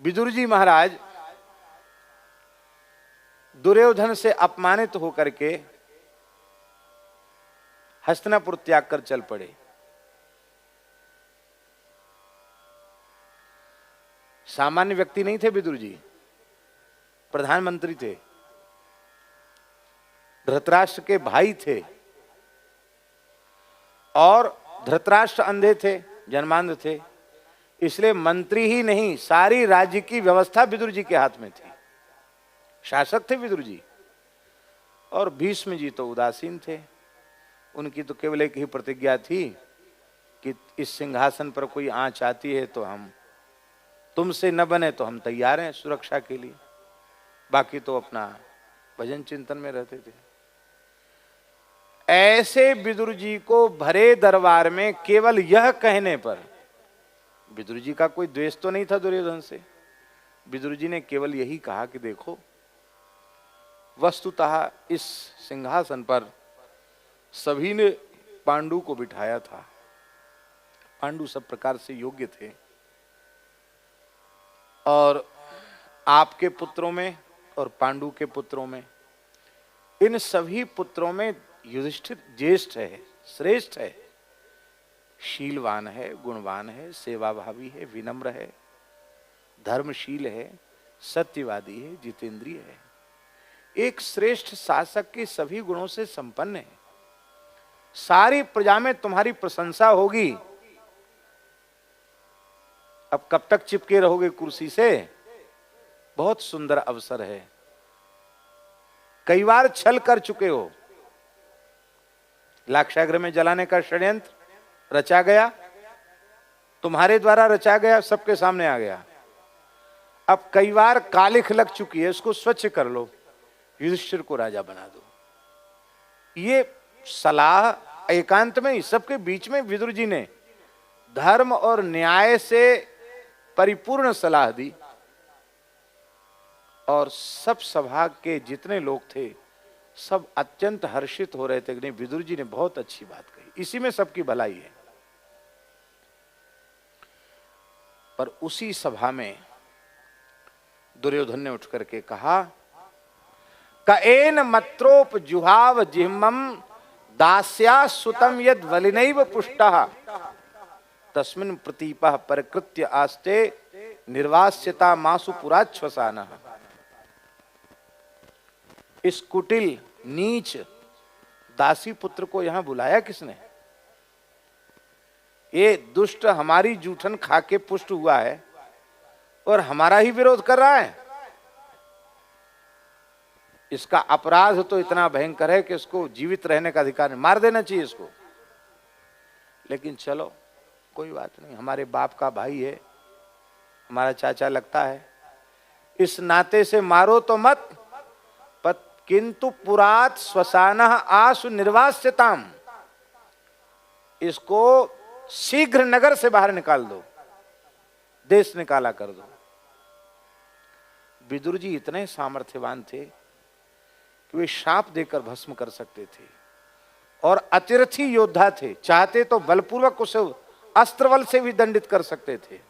विदुर जी महाराज दुर्योधन से अपमानित होकर के हस्तिनापुर त्याग कर चल पड़े। सामान्य व्यक्ति नहीं थे विदुर जी, प्रधानमंत्री थे, धृतराष्ट्र के भाई थे, और धृतराष्ट्र अंधे थे, जन्मांध थे, इसलिए मंत्री ही नहीं सारी राज्य की व्यवस्था विदुर जी के हाथ में थी। शासक थे विदुर जी। और भीष्म जी तो उदासीन थे, उनकी तो केवल एक ही प्रतिज्ञा थी कि इस सिंहासन पर कोई आंच आती है तो हम तुमसे न बने तो हम तैयार हैं सुरक्षा के लिए, बाकी तो अपना भजन चिंतन में रहते थे। ऐसे विदुर जी को भरे दरबार में केवल यह कहने पर, विदुर जी का कोई द्वेष तो नहीं था दुर्योधन से, विदुर जी ने केवल यही कहा कि देखो, वस्तुतः इस सिंहासन पर सभी ने पांडु को बिठाया था, पांडु सब प्रकार से योग्य थे, और आपके पुत्रों में और पांडु के पुत्रों में, इन सभी पुत्रों में युधिष्ठिर ज्येष्ठ है, श्रेष्ठ है, शीलवान है, गुणवान है, सेवाभावी है, विनम्र है, धर्मशील है, सत्यवादी है, जितेंद्रिय है, एक श्रेष्ठ शासक के सभी गुणों से संपन्न है। सारी प्रजा में तुम्हारी प्रशंसा होगी। अब कब तक चिपके रहोगे कुर्सी से? बहुत सुंदर अवसर है। कई बार छल कर चुके हो, लाक्षागृह में जलाने का षड्यंत्र रचा गया, तुम्हारे द्वारा रचा गया, सबके सामने आ गया। अब कई बार कालिख लग चुकी है, इसको स्वच्छ कर लो, युधिष्ठिर को राजा बना दो। ये सलाह एकांत में ही सबके बीच में विदुर जी ने धर्म और न्याय से परिपूर्ण सलाह दी, और सब सभा के जितने लोग थे सब अत्यंत हर्षित हो रहे थे कि नहीं, विदुर जी ने बहुत अच्छी बात कही, इसी में सबकी भलाई है। पर उसी सभा में दुर्योधन ने उठ करके कहा, कएन मत्रोप जुहाव जिह्मम दास्या सुतम यद वलिनैव पुष्टः तस्मिन् प्रतीपः परकृत्य आस्ते निर्वास्यता मासु पुराच्छ्वसानः। इस कुटिल नीच दासी पुत्र को यहां बुलाया किसने? ये दुष्ट हमारी जूठन खा के पुष्ट हुआ है और हमारा ही विरोध कर रहा है। इसका अपराध तो इतना भयंकर है कि इसको जीवित रहने का अधिकार नहीं, मार देना चाहिए इसको। लेकिन चलो कोई बात नहीं, हमारे बाप का भाई है, हमारा चाचा लगता है, इस नाते से मारो तो मत, किंतु पुरात श्वसानः आसु निर्वास्यताम, इसको शीघ्र नगर से बाहर निकाल दो, देश निकाला कर दो। विदुर जी इतने सामर्थ्यवान थे कि वे शाप देकर भस्म कर सकते थे, और अतिरथी योद्धा थे, चाहते तो बलपूर्वक उसे अस्त्र बल से भी दंडित कर सकते थे,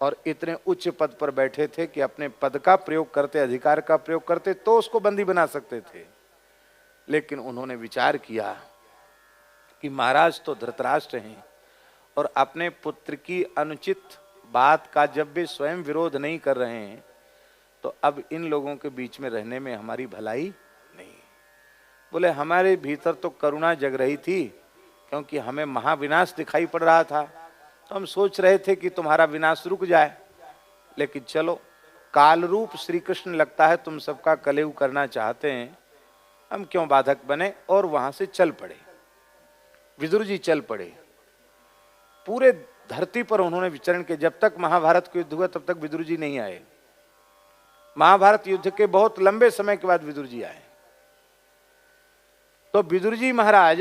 और इतने उच्च पद पर बैठे थे कि अपने पद का प्रयोग करते, अधिकार का प्रयोग करते तो उसको बंदी बना सकते थे। लेकिन उन्होंने विचार किया कि महाराज तो धृतराष्ट्र हैं, और अपने पुत्र की अनुचित बात का जब वे स्वयं विरोध नहीं कर रहे हैं तो अब इन लोगों के बीच में रहने में हमारी भलाई नहीं। बोले, हमारे भीतर तो करुणा जग रही थी, क्योंकि हमें महाविनाश दिखाई पड़ रहा था, तो हम सोच रहे थे कि तुम्हारा विनाश रुक जाए, लेकिन चलो काल रूप श्री कृष्ण लगता है तुम सबका कलेऊ करना चाहते हैं, हम क्यों बाधक बने, और वहां से चल पड़े। विदुर जी चल पड़े। पूरे धरती पर उन्होंने विचरण किया। जब तक महाभारत का युद्ध हुआ तब तक विदुर जी नहीं आए। महाभारत युद्ध के बहुत लंबे समय के बाद विदुर जी आए। तो विदुर जी महाराज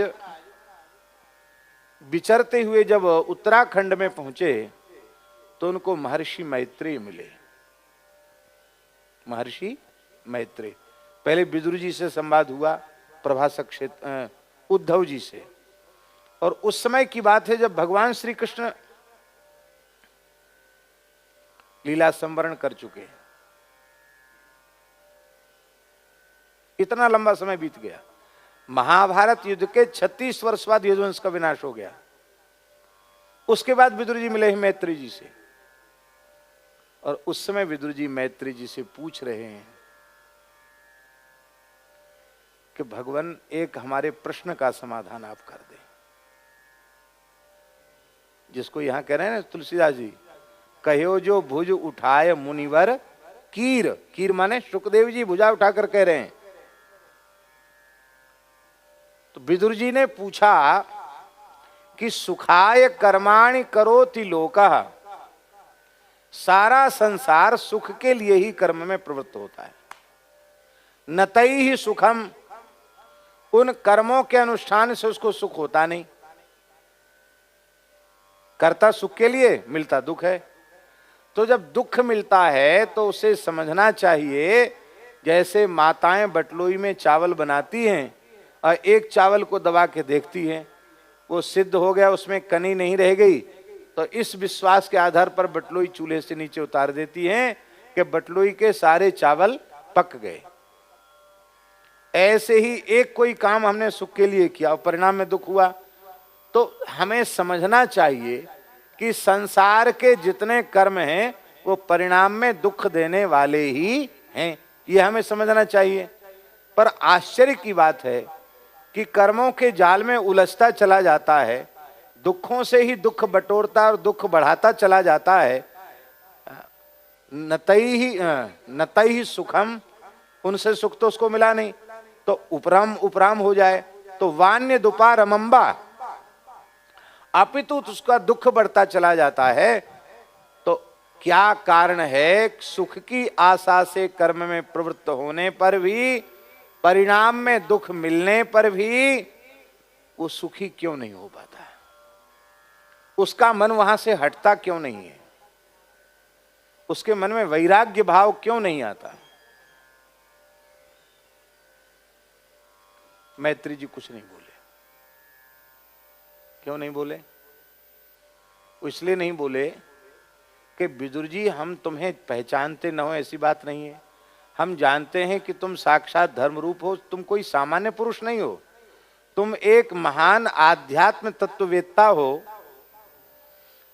विचरते हुए जब उत्तराखंड में पहुंचे तो उनको महर्षि मैत्रेय मिले। महर्षि मैत्रेय, पहले विदुर जी से संवाद हुआ, प्रभासक क्षेत्र उद्धव जी से, और उस समय की बात है जब भगवान श्री कृष्ण लीला संवरण कर चुके हैं। इतना लंबा समय बीत गया। महाभारत युद्ध के 36 वर्ष बाद यदुवंश का विनाश हो गया। उसके बाद विदुर जी मिले हैं मैत्री जी से, और उस समय विदुर जी मैत्री जी से पूछ रहे हैं कि भगवान एक हमारे प्रश्न का समाधान आप कर दें। जिसको यहां कह रहे हैं ना तुलसीदास जी, कहो जो भुज उठाए मुनिवर कीर। कीर माने सुखदेव जी भुजा उठाकर कह रहे हैं। तो विदुर जी ने पूछा कि सुखाय कर्माणि करोति लोकः, सारा संसार सुख के लिए ही कर्म में प्रवृत्त होता है। नतैहि सुखम, उन कर्मों के अनुष्ठान से उसको सुख होता नहीं। करता सुख के लिए, मिलता दुख है। तो जब दुख मिलता है तो उसे समझना चाहिए, जैसे माताएं बटलोई में चावल बनाती हैं और एक चावल को दबा के देखती हैं, वो सिद्ध हो गया, उसमें कनी नहीं रह गई, तो इस विश्वास के आधार पर बटलोई चूल्हे से नीचे उतार देती हैं कि बटलोई के सारे चावल पक गए। ऐसे ही एक कोई काम हमने सुख के लिए किया और परिणाम में दुख हुआ, तो हमें समझना चाहिए कि संसार के जितने कर्म हैं वो परिणाम में दुख देने वाले ही हैं, ये हमें समझना चाहिए। पर आश्चर्य की बात है कि कर्मों के जाल में उलझता चला जाता है, दुखों से ही दुख बटोरता और दुख बढ़ाता चला जाता है। नतई ही सुखम, उनसे सुख तो उसको मिला नहीं, तो उपराम उपराम हो जाए तो वान्य दुपा रमंबा, अपितु उसका दुख बढ़ता चला जाता है। तो क्या कारण है? सुख की आशा से कर्म में प्रवृत्त होने पर भी, परिणाम में दुख मिलने पर भी वो सुखी क्यों नहीं हो पाता है? उसका मन वहां से हटता क्यों नहीं है? उसके मन में वैराग्य भाव क्यों नहीं आता? मैत्री जी कुछ नहीं बोले। क्यों नहीं बोले? इसलिए नहीं बोले कि विदुर जी हम तुम्हें पहचानते न हो, ऐसी बात नहीं है। हम जानते हैं कि तुम साक्षात धर्म रूप हो, तुम कोई सामान्य पुरुष नहीं हो, तुम एक महान आध्यात्म तत्ववेत्ता हो।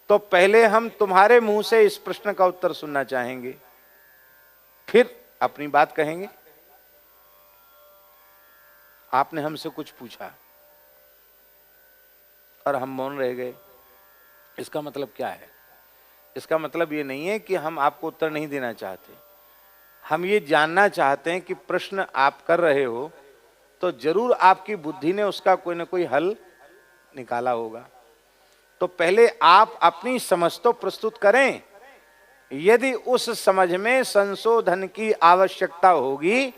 तो पहले हम तुम्हारे मुंह से इस प्रश्न का उत्तर सुनना चाहेंगे, फिर अपनी बात कहेंगे। आपने हमसे कुछ पूछा और हम मौन रह गए, इसका मतलब क्या है? इसका मतलब ये नहीं है कि हम आपको उत्तर नहीं देना चाहते। हम ये जानना चाहते हैं कि प्रश्न आप कर रहे हो तो जरूर आपकी बुद्धि ने उसका कोई ना कोई हल निकाला होगा। तो पहले आप अपनी समझ तो प्रस्तुत करें। यदि उस समझ में संशोधन की आवश्यकता होगी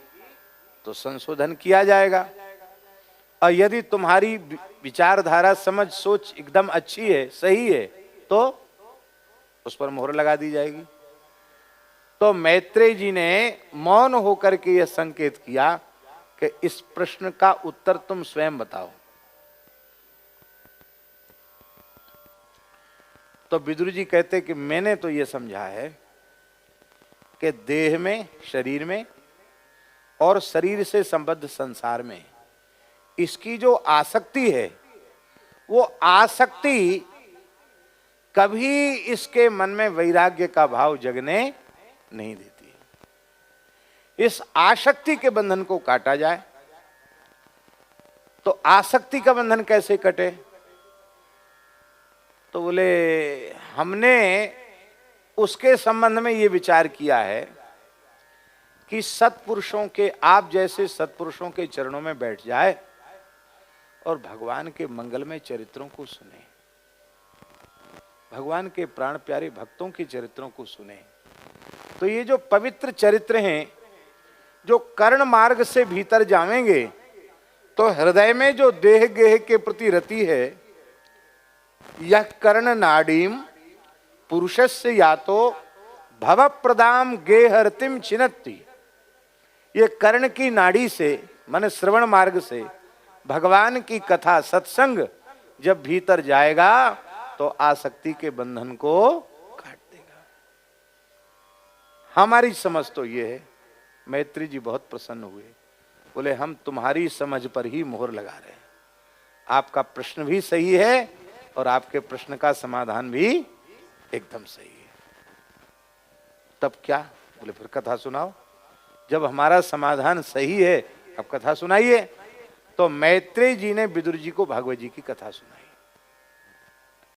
तो संशोधन किया जाएगा, और यदि तुम्हारी विचारधारा, समझ, सोच एकदम अच्छी है, सही है, तो उस पर मोहर लगा दी जाएगी। तो मैत्रेय जी ने मौन होकर के यह संकेत किया कि इस प्रश्न का उत्तर तुम स्वयं बताओ। तो विदुर जी कहते कि मैंने तो यह समझा है कि देह में, शरीर में और शरीर से संबद्ध संसार में इसकी जो आसक्ति है, वो आसक्ति कभी इसके मन में वैराग्य का भाव जगने नहीं देती। इस आसक्ति के बंधन को काटा जाए। तो आसक्ति का बंधन कैसे कटे? तो बोले हमने उसके संबंध में ये विचार किया है कि सत्पुरुषों के, आप जैसे सत्पुरुषों के चरणों में बैठ जाए और भगवान के मंगलमय चरित्रों को सुने, भगवान के प्राण प्यारे भक्तों के चरित्रों को सुने। तो ये जो पवित्र चरित्र हैं, जो कर्ण मार्ग से भीतर जावेंगे तो हृदय में जो देह गेह के प्रति रति है, यह कर्ण नाडीम पुरुषस्य यातो भव प्रदाम गेहरतिम चिनत्ति। ये कर्ण की नाड़ी से, माने श्रवण मार्ग से भगवान की कथा, सत्संग जब भीतर जाएगा तो आसक्ति के बंधन को काट देगा। हमारी समझ तो ये है। मैत्री जी बहुत प्रसन्न हुए, बोले हम तुम्हारी समझ पर ही मोहर लगा रहे हैं, आपका प्रश्न भी सही है और आपके प्रश्न का समाधान भी एकदम सही है। तब क्या? बोले फिर कथा सुनाओ। जब हमारा समाधान सही है अब कथा सुनाइए। तो मैत्रेय जी ने विदुर जी को भागवत जी की कथा सुनाई।